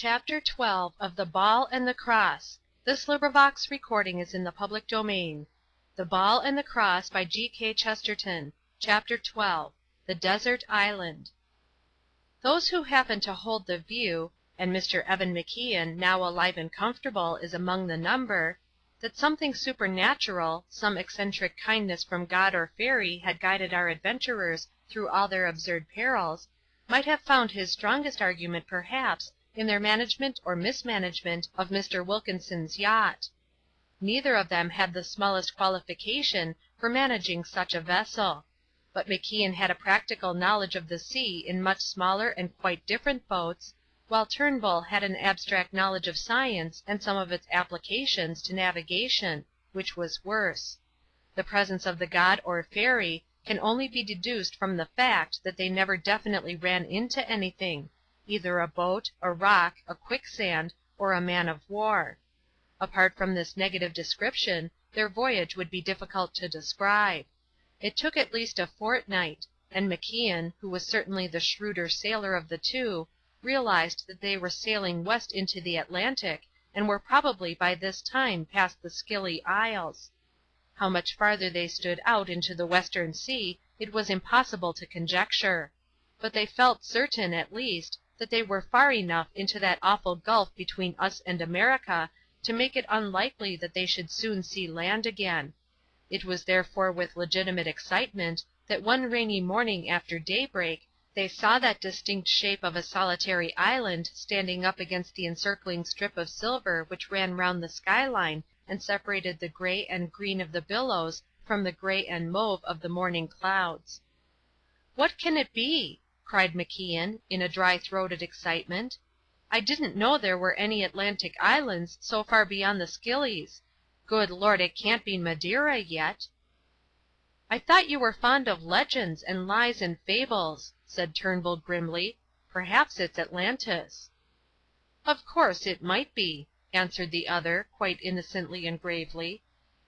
Chapter 12 of The Ball and the Cross. The Ball and the Cross by G.K. Chesterton. Chapter 12. The Desert Island. Those who happen to hold the view, and Mr. Evan MacIan, now alive and comfortable, is among the number, that something supernatural, some eccentric kindness from God or fairy had guided our adventurers through all their absurd perils, might have found his strongest argument perhaps in their management or mismanagement of Mr. Wilkinson's yacht. Neither of them had the smallest qualification for managing such a vessel, but MacIan had a practical knowledge of the sea in much smaller and quite different boats, while Turnbull had an abstract knowledge of science and some of its applications to navigation, which was worse. The presence of the god or fairy can only be deduced from the fact that they never definitely ran into anything, either a boat, a rock, a quicksand, or a man of war. Apart from this negative description, their voyage would be difficult to describe. It took at least a fortnight, and MacIan, who was certainly the shrewder sailor of the two, realized that they were sailing west into the Atlantic and were probably by this time past the Scilly Isles. How much farther they stood out into the western sea it was impossible to conjecture, but they felt certain, at least, that they were far enough into that awful gulf between us and America to make it unlikely that they should soon see land again. It was therefore with legitimate excitement that one rainy morning after daybreak they saw that distinct shape of a solitary island standing up against the encircling strip of silver which ran round the skyline and separated the grey and green of the billows from the grey and mauve of the morning clouds. "What can it be?" cried MacIan, in a dry-throated excitement. "I didn't know there were any Atlantic islands so far beyond the Scillies. Good Lord, it can't be Madeira yet." "I thought you were fond of legends and lies and fables," said Turnbull grimly. "Perhaps it's Atlantis." "Of course, it might be," answered the other, quite innocently and gravely,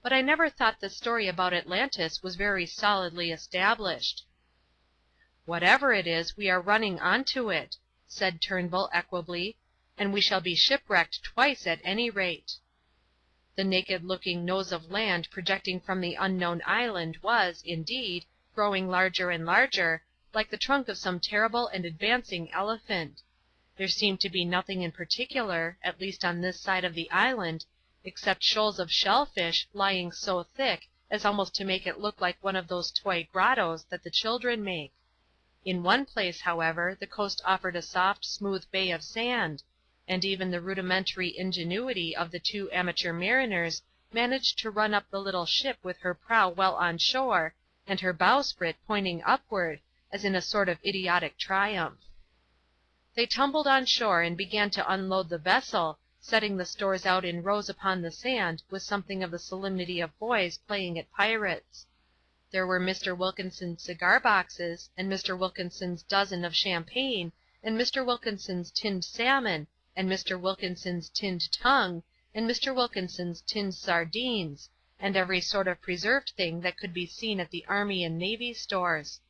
"but I never thought the story about Atlantis was very solidly established." "Whatever it is, we are running on to it," said Turnbull equably, "and we shall be shipwrecked twice at any rate." The naked-looking nose of land projecting from the unknown island was, indeed, growing larger and larger, like the trunk of some terrible and advancing elephant. There seemed to be nothing in particular, at least on this side of the island, except shoals of shellfish lying so thick as almost to make it look like one of those toy grottos that the children make. In one place, however, the coast offered a soft, smooth bay of sand, and even the rudimentary ingenuity of the two amateur mariners managed to run up the little ship with her prow well on shore and her bowsprit pointing upward, as in a sort of idiotic triumph. They tumbled on shore and began to unload the vessel, setting the stores out in rows upon the sand with something of the solemnity of boys playing at pirates. There were Mr. Wilkinson's cigar boxes, and Mr. Wilkinson's dozen of champagne, and Mr. Wilkinson's tinned salmon, and Mr. Wilkinson's tinned tongue, and Mr. Wilkinson's tinned sardines, and every sort of preserved thing that could be seen at the Army and Navy stores.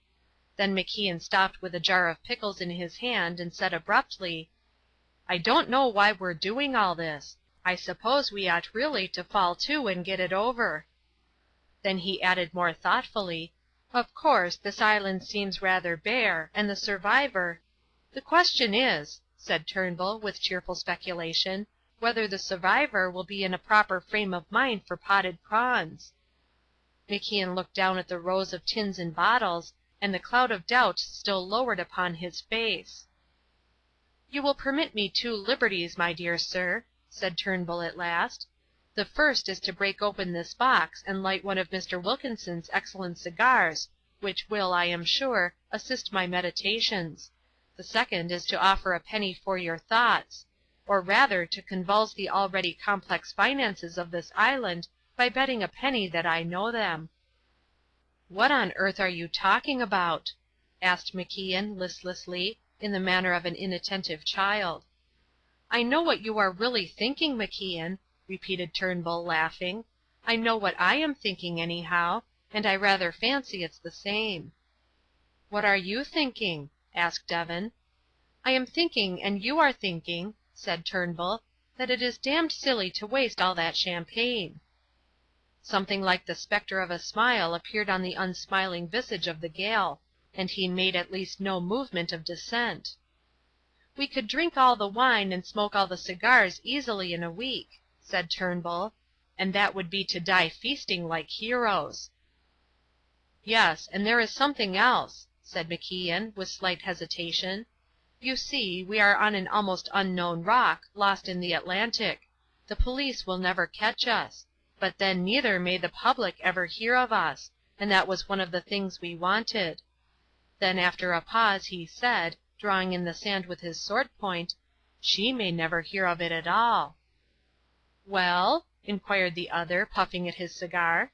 Then MacIan stopped with a jar of pickles in his hand and said abruptly, "I don't know why we're doing all this. I suppose we ought really to fall to and get it over." Then he added more thoughtfully, "Of course, this island seems rather bare, and the survivor—" "The question is," said Turnbull, with cheerful speculation, "whether the survivor will be in a proper frame of mind for potted prawns." MacIan looked down at the rows of tins and bottles, and the cloud of doubt still lowered upon his face. "You will permit me two liberties, my dear sir," said Turnbull at last. "The first is to break open this box and light one of Mr. Wilkinson's excellent cigars, which will, I am sure, assist my meditations. The second is to offer a penny for your thoughts, or rather to convulse the already complex finances of this island by betting a penny that I know them." "What on earth are you talking about?" asked MacIan listlessly, in the manner of an inattentive child. "I know what you are really thinking, MacIan," repeated Turnbull, laughing. "I know what I am thinking, anyhow, and I rather fancy it's the same." "What are you thinking?" asked Evan. "I am thinking, and you are thinking," said Turnbull, "that it is damned silly to waste all that champagne." Something like the spectre of a smile appeared on the unsmiling visage of the Gael, and he made at least no movement of dissent. "We could drink all the wine and smoke all the cigars easily in a week," said Turnbull, "and that would be to die feasting like heroes." "Yes, and there is something else," said MacIan, with slight hesitation. "You see, we are on an almost unknown rock, lost in the Atlantic. The police will never catch us. But then neither may the public ever hear of us, and that was one of the things we wanted." Then after a pause he said, drawing in the sand with his sword point, "She may never hear of it at all." "Well?" inquired the other, puffing at his cigar.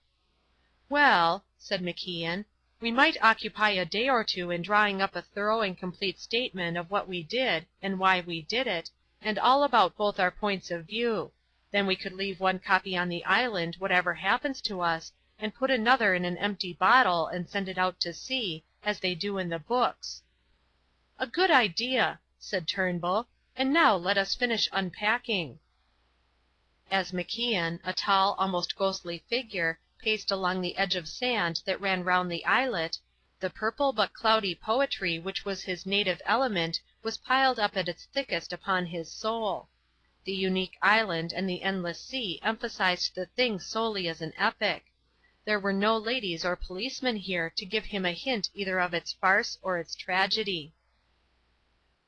"Well," said MacIan, "we might occupy a day or two in drawing up a thorough and complete statement of what we did and why we did it, and all about both our points of view. Then we could leave one copy on the island whatever happens to us, and put another in an empty bottle and send it out to sea, as they do in the books." "A good idea," said Turnbull, "and now let us finish unpacking." As MacIan, a tall, almost ghostly figure, paced along the edge of sand that ran round the islet, the purple but cloudy poetry which was his native element was piled up at its thickest upon his soul. The unique island and the endless sea emphasized the thing solely as an epic. There were no ladies or policemen here to give him a hint either of its farce or its tragedy.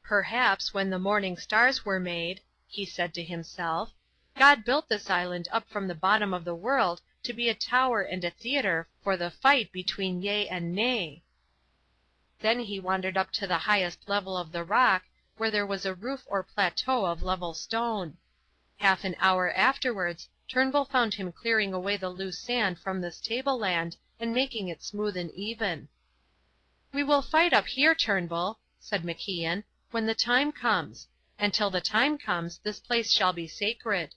"Perhaps when the morning stars were made," he said to himself, "God built this island up from the bottom of the world to be a tower and a theatre for the fight between yea and nay." Then he wandered up to the highest level of the rock, where there was a roof or plateau of level stone. Half an hour afterwards Turnbull found him clearing away the loose sand from this tableland and making it smooth and even. "We will fight up here, Turnbull," said MacIan, "when the time comes. And till the time comes this place shall be sacred."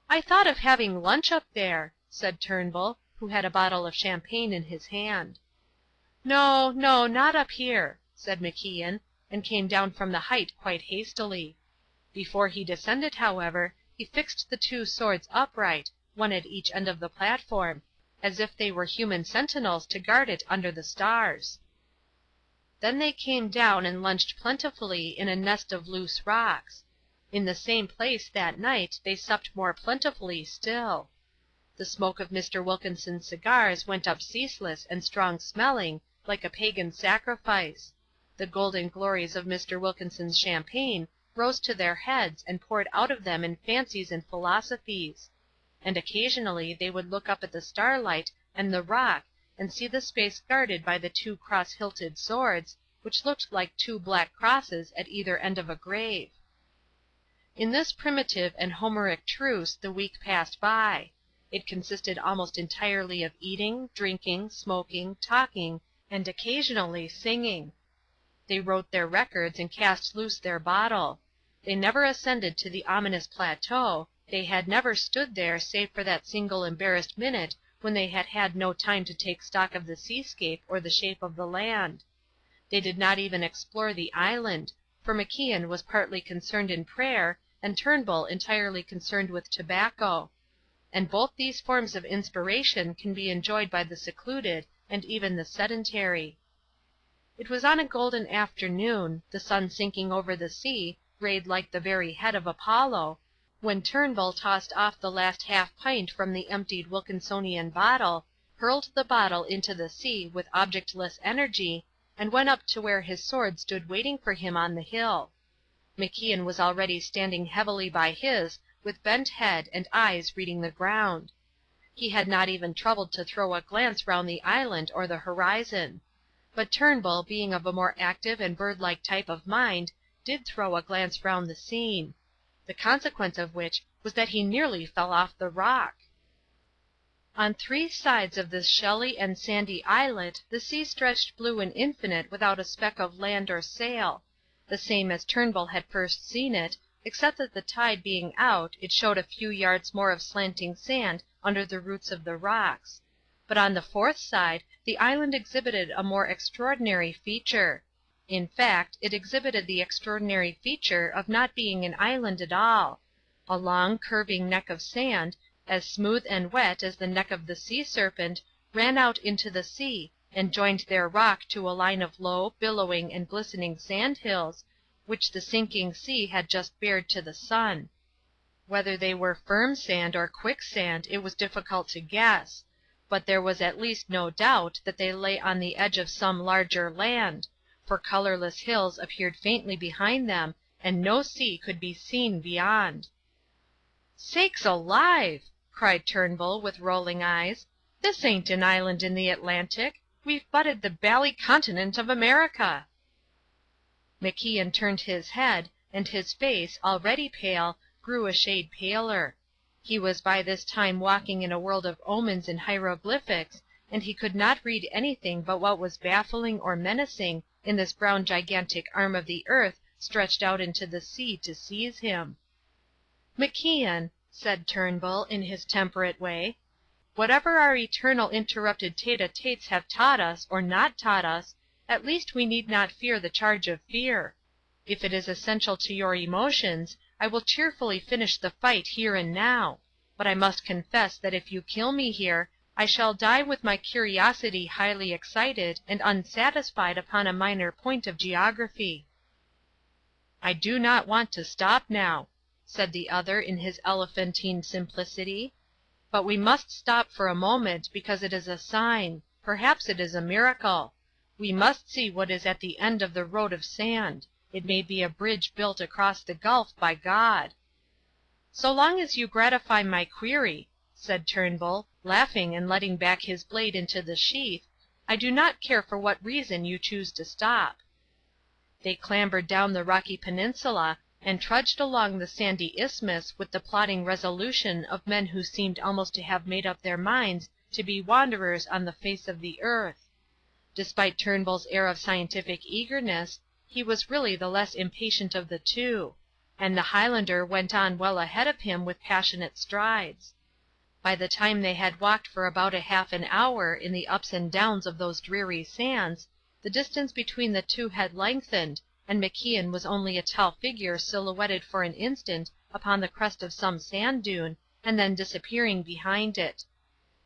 "I thought of having lunch up there," said Turnbull, who had a bottle of champagne in his hand. "No, no, not up here," said MacIan, and came down from the height quite hastily. Before he descended, however, he fixed the two swords upright, one at each end of the platform, as if they were human sentinels to guard it under the stars. Then they came down and lunched plentifully in a nest of loose rocks. In the same place that night they supped more plentifully still. The smoke of Mr. Wilkinson's cigars went up ceaseless and strong-smelling, like a pagan sacrifice. The golden glories of Mr. Wilkinson's champagne rose to their heads and poured out of them in fancies and philosophies. And occasionally they would look up at the starlight and the rock and see the space guarded by the two cross-hilted swords, which looked like two black crosses at either end of a grave. In this primitive and Homeric truce the week passed by. It consisted almost entirely of eating, drinking, smoking, talking, and occasionally singing. They wrote their records and cast loose their bottle. They never ascended to the ominous plateau, they had never stood there save for that single embarrassed minute when they had had no time to take stock of the seascape or the shape of the land. They did not even explore the island, for MacIan was partly concerned in prayer and Turnbull entirely concerned with tobacco. And both these forms of inspiration can be enjoyed by the secluded and even the sedentary. It was on a golden afternoon, the sun sinking over the sea, rayed like the very head of Apollo, when Turnbull tossed off the last half pint from the emptied Wilkinsonian bottle, hurled the bottle into the sea with objectless energy, and went up to where his sword stood waiting for him on the hill. MacIan was already standing heavily by his, with bent head and eyes reading the ground. He had not even troubled to throw a glance round the island or the horizon. But Turnbull, being of a more active and bird-like type of mind, did throw a glance round the scene. The consequence of which was that he nearly fell off the rock. On three sides of this shelly and sandy islet the sea stretched blue and infinite without a speck of land or sail, the same as Turnbull had first seen it, except that the tide being out it showed a few yards more of slanting sand under the roots of the rocks. But on the fourth side the island exhibited a more extraordinary feature. In fact, it exhibited the extraordinary feature of not being an island at all. A long, curving neck of sand, as smooth and wet as the neck of the sea serpent, ran out into the sea and joined their rock to a line of low, billowing, and glistening sand hills, which the sinking sea had just bared to the sun. Whether they were firm sand or quicksand it was difficult to guess, but there was at least no doubt that they lay on the edge of some larger land, for colorless hills appeared faintly behind them and no sea could be seen beyond. "Sakes alive!" cried Turnbull, with rolling eyes. "This ain't an island in the Atlantic. We've butted the bally continent of America." MacIan turned his head, and his face, already pale, grew a shade paler. He was by this time walking in a world of omens and hieroglyphics, and he could not read anything but what was baffling or menacing in this brown gigantic arm of the earth stretched out into the sea to seize him. "MacIan," said Turnbull, in his temperate way, "whatever our eternal interrupted tete-a-tetes have taught us or not taught us, at least we need not fear the charge of fear. If it is essential to your emotions, I will cheerfully finish the fight here and now, but I must confess that if you kill me here, I shall die with my curiosity highly excited and unsatisfied upon a minor point of geography." "I do not want to stop now," said the other in his elephantine simplicity, "but we must stop for a moment because it is a sign, perhaps it is a miracle. We must see what is at the end of the road of sand. It may be a bridge built across the gulf by God." "So long as you gratify my query," said Turnbull, laughing and letting back his blade into the sheath, "I do not care for what reason you choose to stop." They clambered down the rocky peninsula and trudged along the sandy isthmus with the plodding resolution of men who seemed almost to have made up their minds to be wanderers on the face of the earth. Despite Turnbull's air of scientific eagerness, he was really the less impatient of the two, and the Highlander went on well ahead of him with passionate strides. By the time they had walked for about half an hour in the ups and downs of those dreary sands, the distance between the two had lengthened, and MacIan was only a tall figure silhouetted for an instant upon the crest of some sand dune, and then disappearing behind it.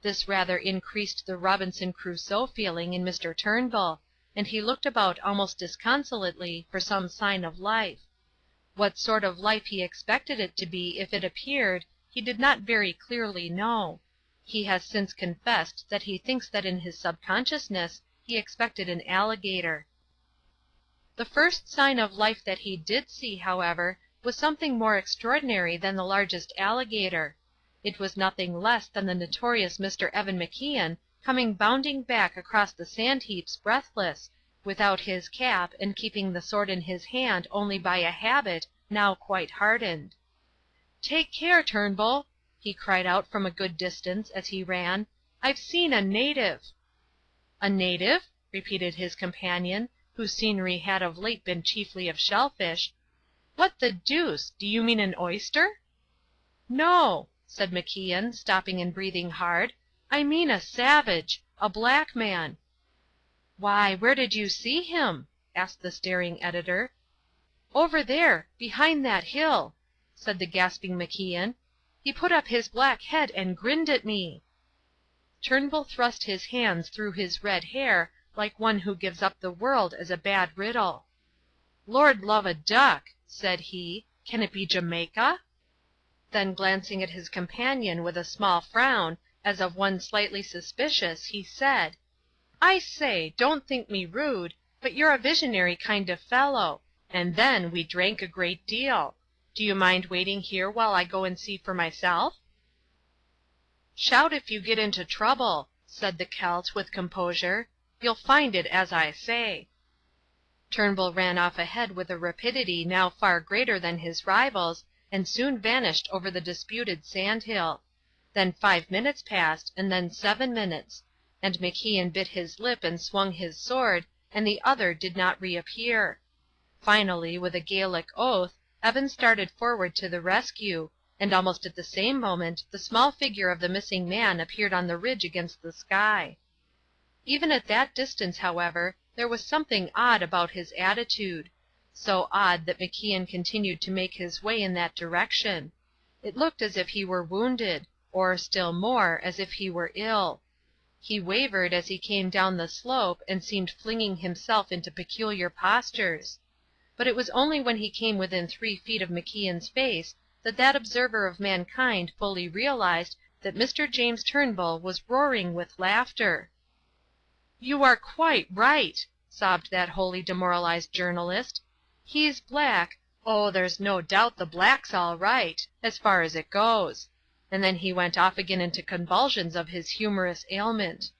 This rather increased the Robinson Crusoe feeling in Mr. Turnbull, and he looked about almost disconsolately for some sign of life. What sort of life he expected it to be if it appeared, he did not very clearly know. He has since confessed that he thinks that in his subconsciousness he expected an alligator. The first sign of life that he did see, however, was something more extraordinary than the largest alligator. It was nothing less than the notorious Mr. Evan MacIan coming bounding back across the sand heaps breathless, without his cap and keeping the sword in his hand only by a habit now quite hardened. "Take care, Turnbull!" he cried out from a good distance as he ran. "I've seen a native!" "A native?" repeated his companion, whose scenery had of late been chiefly of shellfish. "What the deuce! Do you mean an oyster?" "No," said MacIan, stopping and breathing hard. "I mean a savage. A black man." "Why, where did you see him?" asked the staring editor. "Over there, behind that hill," said the gasping MacIan. "He put up his black head and grinned at me." Turnbull thrust his hands through his red hair like one who gives up the world as a bad riddle. "Lord love a duck," said he, "can it be Jamaica?" Then glancing at his companion with a small frown, as of one slightly suspicious, he said, "I say, don't think me rude, but you're a visionary kind of fellow, and then we drank a great deal. Do you mind waiting here while I go and see for myself?" "Shout if you get into trouble," said the Celt with composure. "You'll find it as I say." Turnbull ran off ahead with a rapidity now far greater than his rival's, and soon vanished over the disputed sandhill. Then 5 minutes passed, and then 7 minutes, and MacIan bit his lip and swung his sword, and the other did not reappear. Finally, with a Gaelic oath, Evan started forward to the rescue, and almost at the same moment the small figure of the missing man appeared on the ridge against the sky. Even at that distance, however, there was something odd about his attitude. So odd that MacIan continued to make his way in that direction. It looked as if he were wounded, or, still more, as if he were ill. He wavered as he came down the slope and seemed flinging himself into peculiar postures. But it was only when he came within 3 feet of MacIan's face that that observer of mankind fully realized that Mr. James Turnbull was roaring with laughter. "You are quite right," sobbed that wholly demoralized journalist. "He's black. Oh, there's no doubt the black's all right, as far as it goes." And then he went off again into convulsions of his humorous ailment.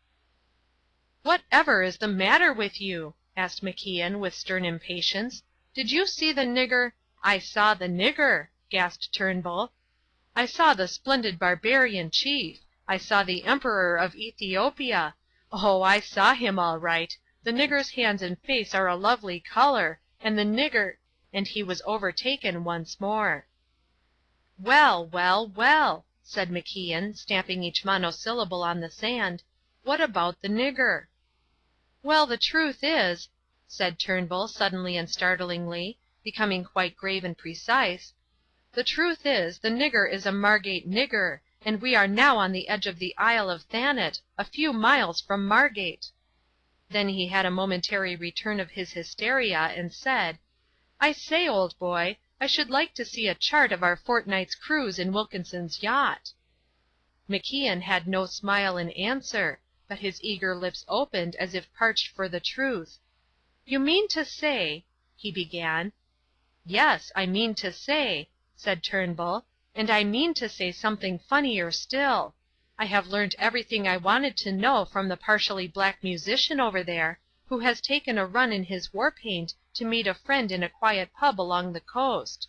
"Whatever is the matter with you?" asked MacIan with stern impatience. "Did you see the nigger—" "I saw the nigger," gasped Turnbull. "I saw the splendid barbarian chief. I saw the Emperor of Ethiopia. Oh, I saw him all right. The nigger's hands and face are a lovely color, and the nigger—" And he was overtaken once more. "Well, well, well," said MacIan, stamping each monosyllable on the sand. "What about the nigger?" "Well, the truth is," said Turnbull suddenly and startlingly, becoming quite grave and precise, "the truth is, the nigger is a Margate nigger, and we are now on the edge of the Isle of Thanet, a few miles from Margate." Then he had a momentary return of his hysteria and said, "I say, old boy, I should like to see a chart of our fortnight's cruise in Wilkinson's yacht." MacIan had no smile in answer, but his eager lips opened as if parched for the truth. "You mean to say—" he began. "Yes, I mean to say," said Turnbull, "and I mean to say something funnier still. I have learnt everything I wanted to know from the partially black musician over there, who has taken a run in his war paint to meet a friend in a quiet pub along the coast.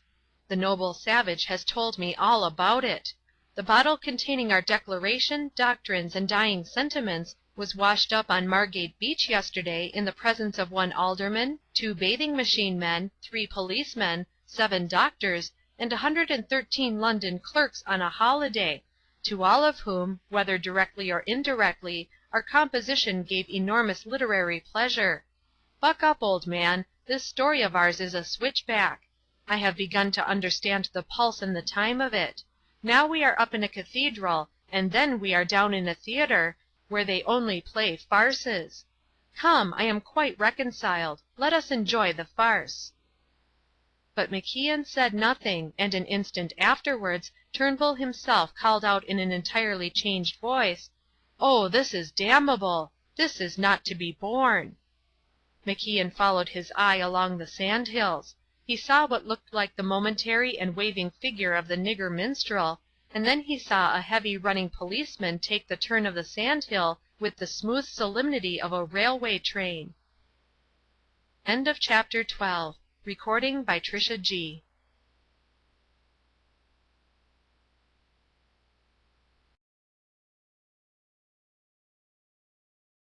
The noble savage has told me all about it. The bottle containing our declaration, doctrines, and dying sentiments was washed up on Margate beach yesterday in the presence of 1 alderman, 2 bathing machine men, 3 policemen, 7 doctors, and 113 London clerks on a holiday, to all of whom, whether directly or indirectly, our composition gave enormous literary pleasure. Buck up, old man, this story of ours is a switchback. I have begun to understand the pulse and the time of it. Now we are up in a cathedral, and then we are down in a theatre, where they only play farces. Come, I am quite reconciled. Let us enjoy the farce." But MacIan said nothing, and an instant afterwards Turnbull himself called out in an entirely changed voice, "Oh, this is damnable! This is not to be borne!" MacIan followed his eye along the sandhills. He saw what looked like the momentary and waving figure of the nigger minstrel, and then he saw a heavy running policeman take the turn of the sandhill with the smooth solemnity of a railway train. Chapter 13.